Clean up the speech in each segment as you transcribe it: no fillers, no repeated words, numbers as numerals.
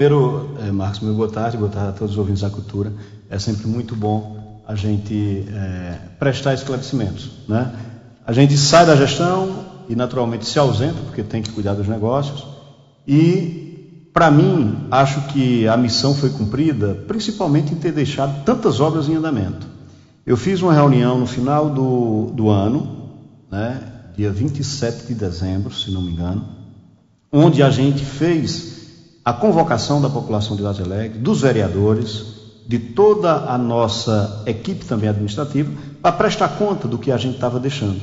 Primeiro, Marcos, meu boa tarde a todos os ouvintes da cultura. É sempre muito bom a gente prestar esclarecimentos, né? A gente sai da gestão e naturalmente se ausenta, porque tem que cuidar dos negócios, e para mim, acho que a missão foi cumprida, principalmente em ter deixado tantas obras em andamento. Eu fiz uma reunião no final do ano, né, dia 27 de dezembro, se não me engano, onde a gente fez a convocação da população de Vargem Alegre, dos vereadores, de toda a nossa equipe também administrativa, para prestar conta do que a gente estava deixando.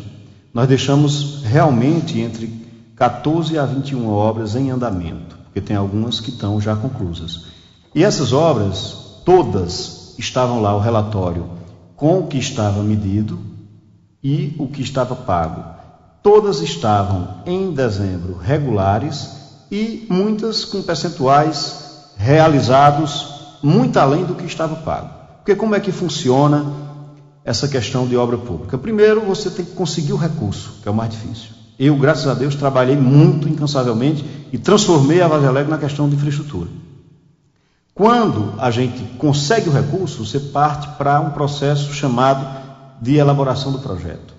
Nós deixamos realmente entre 14 a 21 obras em andamento, porque tem algumas que estão já conclusas. E essas obras, todas estavam lá, o relatório com o que estava medido e o que estava pago. Todas estavam em dezembro regulares e muitas com percentuais realizados muito além do que estava pago. Porque como é que funciona essa questão de obra pública? Primeiro, você tem que conseguir o recurso, que é o mais difícil. Eu, graças a Deus, trabalhei muito incansavelmente e transformei a Vargem Alegre na questão de infraestrutura. Quando a gente consegue o recurso, você parte para um processo chamado de elaboração do projeto.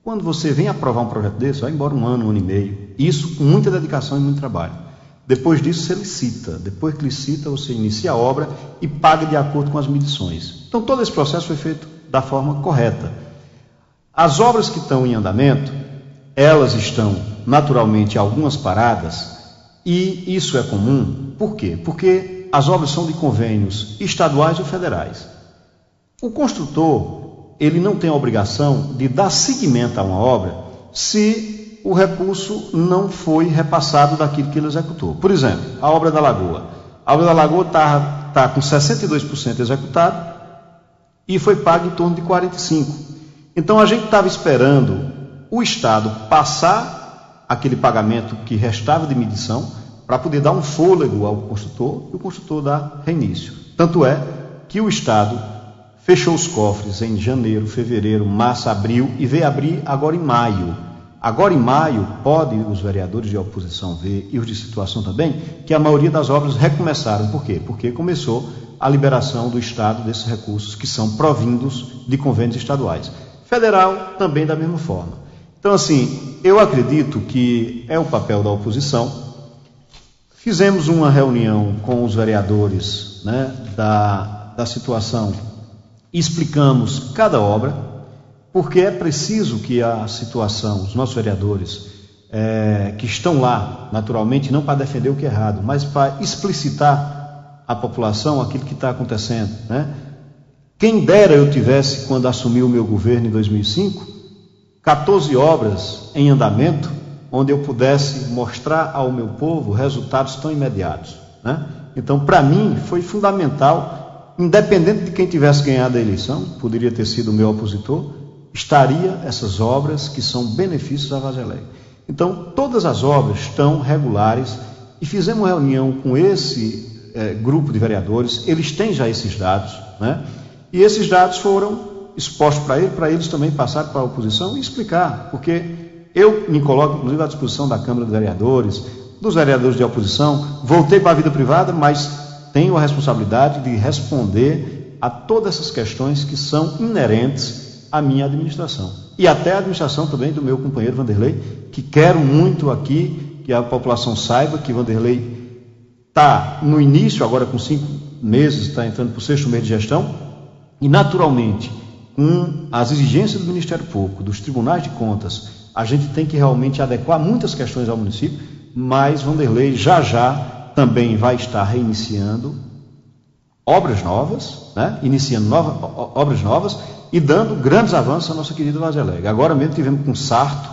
Quando você vem aprovar um projeto desse, vai embora um ano e meio. Isso com muita dedicação e muito trabalho. Depois disso, você licita. Depois que licita, você inicia a obra e paga de acordo com as medições. Então, todo esse processo foi feito da forma correta. As obras que estão em andamento, elas estão, naturalmente, algumas paradas, e isso é comum. Por quê? Porque as obras são de convênios estaduais ou federais. O construtor, ele não tem a obrigação de dar seguimento a uma obra se o recurso não foi repassado daquilo que ele executou. Por exemplo, a obra da Lagoa. A obra da Lagoa está com 62% executado e foi pago em torno de 45%. Então, a gente estava esperando o Estado passar aquele pagamento que restava de medição para poder dar um fôlego ao construtor e o construtor dar reinício. Tanto é que o Estado fechou os cofres em janeiro, fevereiro, março, abril e veio abrir agora em maio. Agora em maio, podem os vereadores de oposição ver, e os de situação também, que a maioria das obras recomeçaram. Por quê? Porque começou a liberação do Estado desses recursos que são provindos de convênios estaduais. Federal também da mesma forma. Então, assim, eu acredito que é o papel da oposição. Fizemos uma reunião com os vereadores, né, da situação. Explicamos cada obra, porque é preciso que a situação, os nossos vereadores, que estão lá, naturalmente, não para defender o que é errado, mas para explicitar à população aquilo que está acontecendo, né? Quem dera eu tivesse, quando assumi o meu governo em 2005, 14 obras em andamento, onde eu pudesse mostrar ao meu povo resultados tão imediatos, né? Então, para mim, foi fundamental. Independente de quem tivesse ganhado a eleição, poderia ter sido o meu opositor, estaria essas obras que são benefícios à Vargem Alegre. Então, todas as obras estão regulares e fizemos uma reunião com esse grupo de vereadores, eles têm já esses dados, né? E esses dados foram expostos para eles também passar para a oposição e explicar, porque eu me coloco, inclusive, à disposição da Câmara de Vereadores, dos vereadores de oposição, voltei para a vida privada, mas tenho a responsabilidade de responder a todas essas questões que são inerentes à minha administração. E até a administração também do meu companheiro Vanderlei, que quero muito aqui que a população saiba que Vanderlei está no início, agora com 5 meses, está entrando para o 6º mês de gestão, e naturalmente, com as exigências do Ministério Público, dos tribunais de contas, a gente tem que realmente adequar muitas questões ao município, mas Vanderlei já também vai estar reiniciando obras novas, né? Iniciando obras novas e dando grandes avanços à nossa querida Vargem Alegre. Agora mesmo tivemos com Sarto,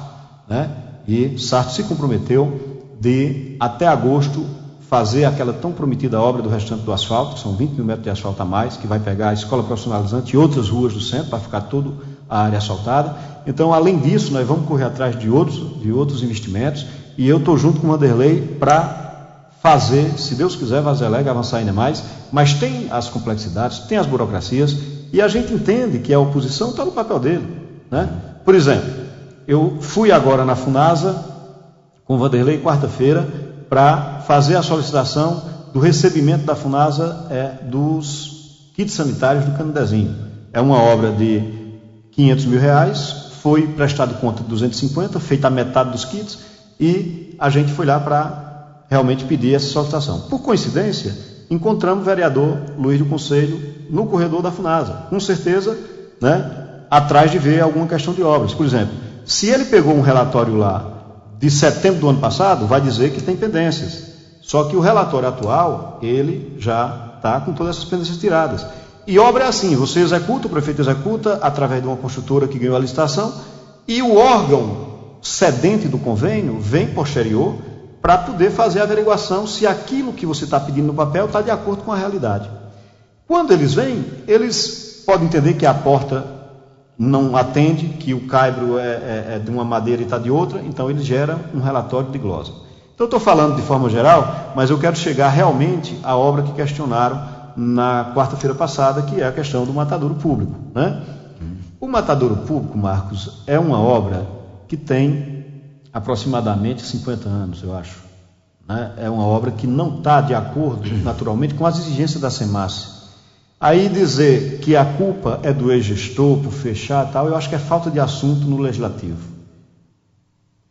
né? E Sarto se comprometeu de, até agosto, fazer aquela tão prometida obra do restante do asfalto, que são 20 mil metros de asfalto a mais, que vai pegar a escola profissionalizante e outras ruas do centro, para ficar toda a área asfaltada. Então, além disso, nós vamos correr atrás de outros investimentos, e eu estou junto com o Vanderlei para fazer, se Deus quiser, Vargem Alegre avançar ainda mais, mas tem as complexidades, tem as burocracias, e a gente entende que a oposição está no papel dele, né? Por exemplo, eu fui agora na Funasa com o Vanderlei quarta-feira para fazer a solicitação do recebimento da Funasa dos kits sanitários do Canindezinho. É uma obra de R$500 mil, foi prestado conta de 250, feita a metade dos kits, e a gente foi lá para realmente pedir essa solicitação. Por coincidência, encontramos o vereador Luiz do Conselho no corredor da Funasa, com certeza, atrás de ver alguma questão de obras. Por exemplo, se ele pegou um relatório lá de setembro do ano passado, vai dizer que tem pendências. Só que o relatório atual, ele já está com todas essas pendências tiradas. E obra é assim, você executa, o prefeito executa, através de uma construtora que ganhou a licitação, e o órgão cedente do convênio vem posterior para poder fazer a averiguação se aquilo que você está pedindo no papel está de acordo com a realidade. Quando eles vêm, eles podem entender que a porta não atende, que o caibro é de uma madeira e está de outra, então eles geram um relatório de glosa. Então eu estou falando de forma geral, mas eu quero chegar realmente à obra que questionaram na quarta-feira passada, que é a questão do matadouro público. O matadouro público, Marcos, é uma obra que tem aproximadamente 50 anos, eu acho. É uma obra que não está de acordo, naturalmente, com as exigências da SEMASSE. Aí dizer que a culpa é do ex-gestor por fechar e tal, eu acho que é falta de assunto no legislativo.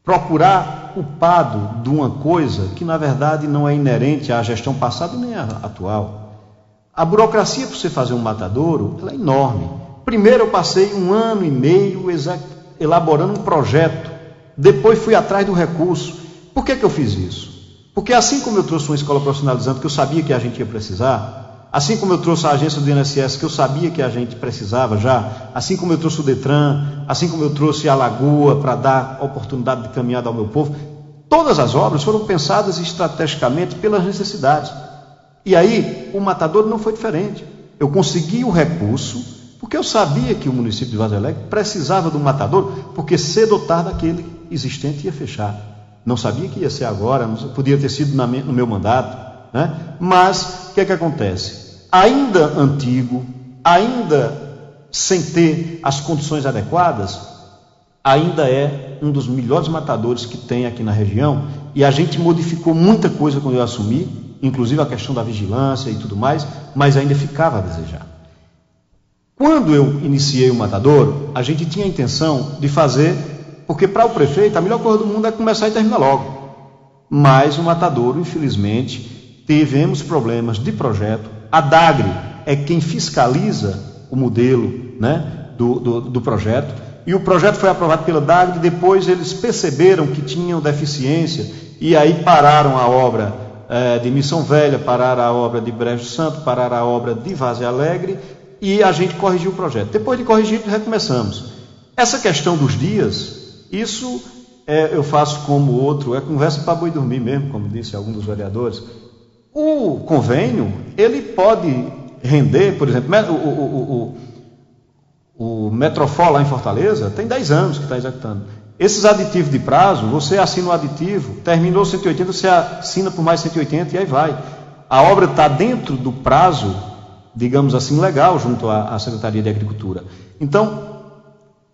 Procurar culpado de uma coisa que, na verdade, não é inerente à gestão passada nem à atual. A burocracia para você fazer um matadouro, ela é enorme. Primeiro eu passei 1 ano e meio elaborando um projeto, depois fui atrás do recurso. Por que eu fiz isso? Porque assim como eu trouxe uma escola profissionalizante que eu sabia que a gente ia precisar, assim como eu trouxe a agência do INSS que eu sabia que a gente precisava já, assim como eu trouxe o Detran, assim como eu trouxe a Lagoa para dar oportunidade de caminhada ao meu povo, todas as obras foram pensadas estrategicamente pelas necessidades. E aí, o matadouro não foi diferente. Eu consegui o recurso, porque eu sabia que o município de Vaza Alegre precisava do matadouro, porque cedo ou tarde aquele existente ia fechar. Não sabia que ia ser agora, não podia ter sido no meu mandato. Mas, o que acontece? Ainda antigo, ainda sem ter as condições adequadas, ainda é um dos melhores matadouros que tem aqui na região, e a gente modificou muita coisa quando eu assumi, inclusive a questão da vigilância e tudo mais, mas ainda ficava a desejar. Quando eu iniciei o matadouro, a gente tinha a intenção de fazer, porque para o prefeito a melhor coisa do mundo é começar e terminar logo. Mas o matadouro, infelizmente, tivemos problemas de projeto. A DAGRE é quem fiscaliza o modelo do projeto, e o projeto foi aprovado pela DAGRE, depois eles perceberam que tinham deficiência, e aí pararam a obra de Missão Velha, pararam a obra de Brejo Santo, pararam a obra de Vaza Alegre, e a gente corrigiu o projeto. Depois de corrigido, recomeçamos. Essa questão dos dias, isso eu faço como outro, é conversa para boi dormir mesmo, como disse algum dos vereadores. O convênio, ele pode render, por exemplo, o Metrofol lá em Fortaleza tem 10 anos que está executando. Esses aditivos de prazo, você assina o aditivo, terminou 180, você assina por mais 180 e aí vai. A obra está dentro do prazo, digamos assim, legal, junto à Secretaria de Agricultura. Então,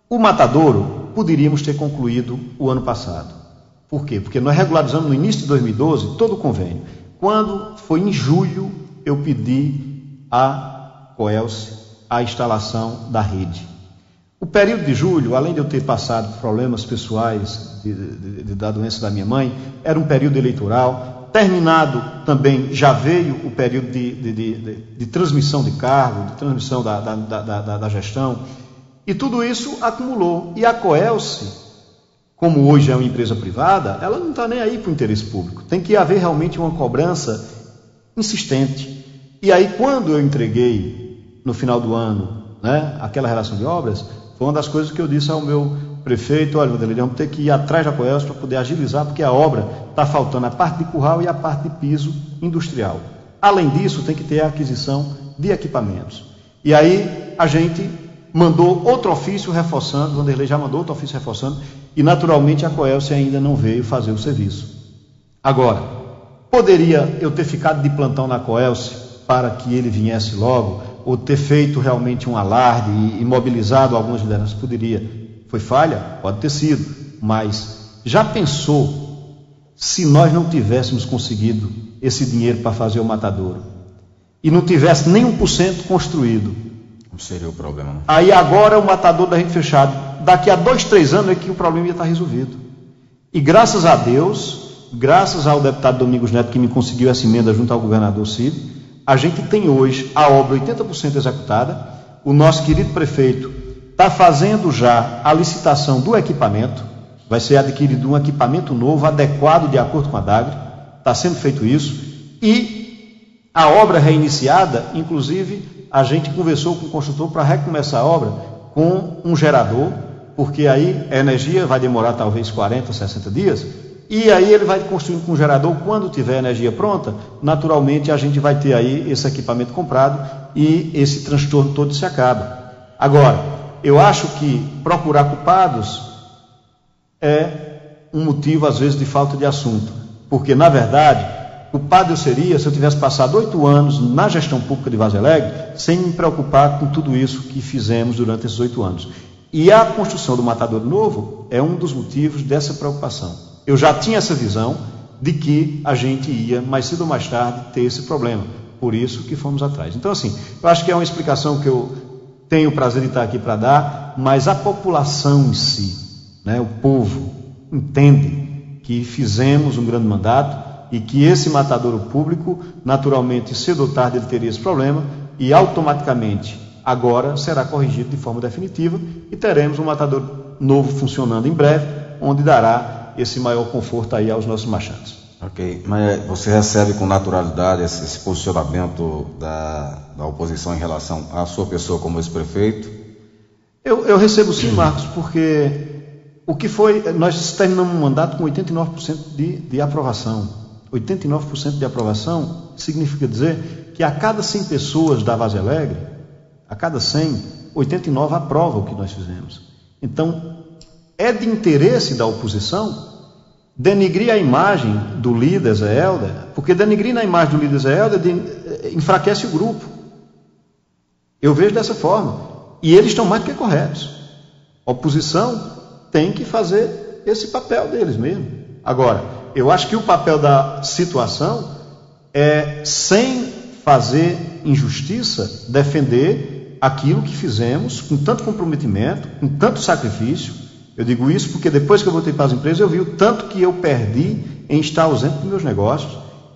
o matadouro poderíamos ter concluído o ano passado. Por quê? Porque nós regularizamos no início de 2012 todo o convênio. Quando foi em julho, eu pedi à Coelce a instalação da rede. O período de julho, além de eu ter passado por problemas pessoais da doença da minha mãe, era um período eleitoral. Terminado também, já veio o período de transmissão de cargo, de transmissão da gestão, e tudo isso acumulou. E a Coelce, como hoje é uma empresa privada, ela não está nem aí para o interesse público. Tem que haver realmente uma cobrança insistente. E aí, quando eu entreguei, no final do ano, aquela relação de obras, foi uma das coisas que eu disse ao meu prefeito: olha, Vanderlei, vamos ter que ir atrás da Coelce para poder agilizar, porque a obra está faltando a parte de curral e a parte de piso industrial. Além disso, tem que ter a aquisição de equipamentos. E aí a gente mandou outro ofício reforçando, o Vanderlei já mandou outro ofício reforçando, e naturalmente a Coelce ainda não veio fazer o serviço. Agora, poderia eu ter ficado de plantão na Coelce para que ele viesse logo, ou ter feito realmente um alarde e mobilizado algumas lideranças? Poderia. Foi falha? Pode ter sido. Mas já pensou se nós não tivéssemos conseguido esse dinheiro para fazer o matadouro e não tivesse nem 1% construído. Não seria o problema, não? Aí agora o matadouro da gente fechado. Daqui a 2, 3 anos é que o problema ia estar resolvido. E graças a Deus, graças ao deputado Domingos Neto que me conseguiu essa emenda junto ao governador Cid, a gente tem hoje a obra 80% executada. O nosso querido prefeito está fazendo já a licitação do equipamento. Vai ser adquirido um equipamento novo, adequado de acordo com a DAGRE. Está sendo feito isso. E a obra reiniciada, inclusive, a gente conversou com o construtor para recomeçar a obra com um gerador, porque aí a energia vai demorar talvez 40, 60 dias, e aí ele vai construindo com o gerador. Quando tiver a energia pronta, naturalmente a gente vai ter aí esse equipamento comprado e esse transtorno todo se acaba. Agora, eu acho que procurar culpados é um motivo, às vezes, de falta de assunto, porque, na verdade, culpado eu seria se eu tivesse passado 8 anos na gestão pública de Vargem Alegre sem me preocupar com tudo isso que fizemos durante esses 8 anos. E a construção do matadouro novo é um dos motivos dessa preocupação. Eu já tinha essa visão de que a gente ia, mais cedo ou mais tarde, ter esse problema. Por isso que fomos atrás. Então, assim, eu acho que é uma explicação que eu tenho o prazer de estar aqui para dar, mas a população em si, né, o povo, entende que fizemos um grande mandato e que esse matadouro público, naturalmente, cedo ou tarde ele teria esse problema e automaticamente agora será corrigido de forma definitiva e teremos um matadouro novo funcionando em breve, onde dará esse maior conforto aí aos nossos marchantes. Ok, mas você recebe com naturalidade esse posicionamento da oposição em relação à sua pessoa como ex-prefeito? Eu recebo sim, Marcos, porque o que foi, nós terminamos um mandato com 89% de aprovação. 89% de aprovação significa dizer que a cada 100 pessoas da Vargem Alegre, a cada 100, 89 aprovam o que nós fizemos. Então, é de interesse da oposição denigrir a imagem do líder Zé Helder, porque denigrir a imagem do líder Zé Helder enfraquece o grupo. Eu vejo dessa forma. E eles estão mais do que corretos. A oposição tem que fazer esse papel deles mesmo. Agora, eu acho que o papel da situação é, sem fazer injustiça, defender aquilo que fizemos com tanto comprometimento, com tanto sacrifício. Eu digo isso porque depois que eu voltei para as empresas, eu vi o tanto que eu perdi em estar ausente dos meus negócios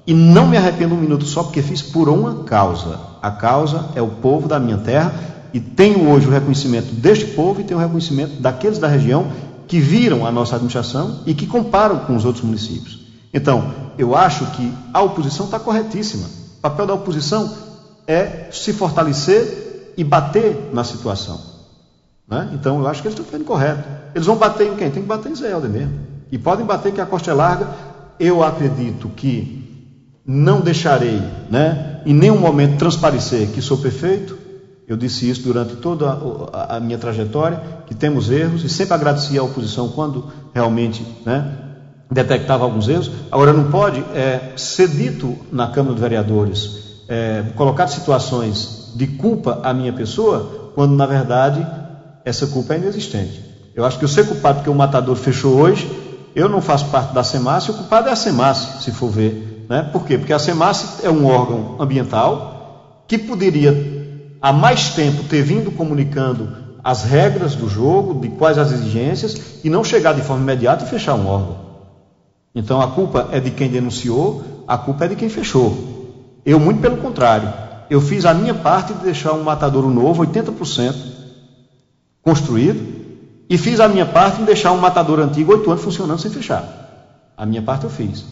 e não me arrependo um minuto só porque fiz por uma causa. A causa é o povo da minha terra e tenho hoje o reconhecimento deste povo e tenho o reconhecimento daqueles da região que viram a nossa administração e que comparam com os outros municípios. Então, eu acho que a oposição está corretíssima. O papel da oposição é se fortalecer e bater na situação. Né? Então, eu acho que eles estão fazendo correto. Eles vão bater em quem? Tem que bater em Zé Helder mesmo. E podem bater que a costa é larga. Eu acredito que não deixarei, né, em nenhum momento transparecer que sou prefeito. Eu disse isso durante toda a minha trajetória, que temos erros, e sempre agradeci à oposição quando realmente, né, detectava alguns erros. Agora, não pode ser dito na Câmara de Vereadores, colocar situações de culpa à minha pessoa, quando, na verdade, essa culpa é inexistente. Eu acho que eu ser culpado porque o matadouro fechou hoje, eu não faço parte da SEMAS, o culpado é a SEMAS, se for ver. Né? Por quê? Porque a SEMAS é um órgão ambiental que poderia há mais tempo ter vindo comunicando as regras do jogo, de quais as exigências, e não chegar de forma imediata e fechar um órgão. Então a culpa é de quem denunciou, a culpa é de quem fechou. Eu, muito pelo contrário, eu fiz a minha parte de deixar um matadouro novo, 80% construído, e fiz a minha parte de deixar um matadouro antigo, 8 anos funcionando sem fechar. A minha parte eu fiz.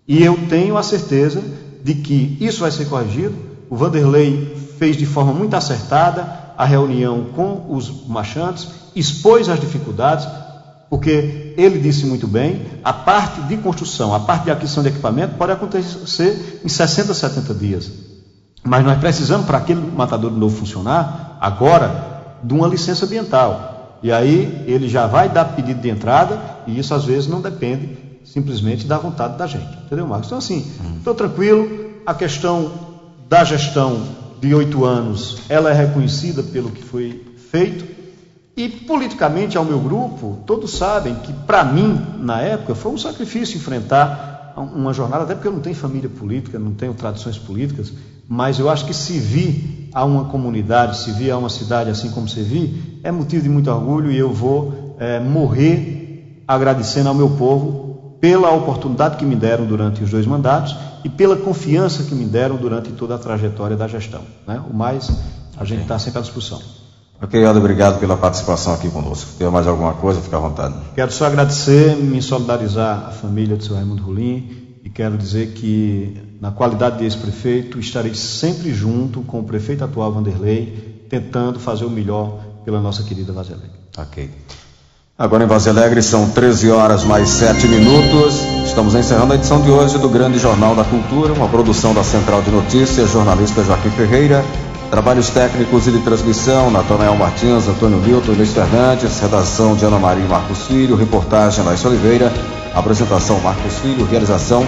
E eu tenho a certeza de que isso vai ser corrigido. O Vanderlei fez de forma muito acertada a reunião com os marchantes, expôs as dificuldades, porque ele disse muito bem, a parte de construção, a parte de aquisição de equipamento pode acontecer em 60, 70 dias. Mas nós precisamos, para aquele matadouro novo funcionar, agora, de uma licença ambiental. E aí ele já vai dar pedido de entrada, e isso às vezes não depende simplesmente da vontade da gente. Entendeu, Marcos? Então assim, estou tranquilo, a questão da gestão de 8 anos, ela é reconhecida pelo que foi feito. E politicamente ao meu grupo, todos sabem que para mim, na época, foi um sacrifício enfrentar uma jornada, até porque eu não tenho família política, não tenho tradições políticas, mas eu acho que servir a uma comunidade, servir a uma cidade assim como servir, é motivo de muito orgulho, e eu vou morrer agradecendo ao meu povo pela oportunidade que me deram durante os 2 mandatos e pela confiança que me deram durante toda a trajetória da gestão, né? O mais, a gente está sempre à disposição. Ok, Helder, obrigado pela participação aqui conosco. Se tiver mais alguma coisa, fica à vontade. Quero só agradecer, me solidarizar à família do seu Raimundo Rolim, e quero dizer que, na qualidade de ex-prefeito, estarei sempre junto com o prefeito atual, Vanderlei, tentando fazer o melhor pela nossa querida Várzea Alegre. Ok. Agora em Várzea Alegre são 13 horas mais 7 minutos. Estamos encerrando a edição de hoje do Grande Jornal da Cultura, uma produção da Central de Notícias, jornalista Joaquim Ferreira. Trabalhos técnicos e de transmissão, Natanael Martins, Antônio Milton e Luiz Fernandes. Redação de Ana Maria e Marcos Filho. Reportagem Laís Oliveira. Apresentação Marcos Filho. Realização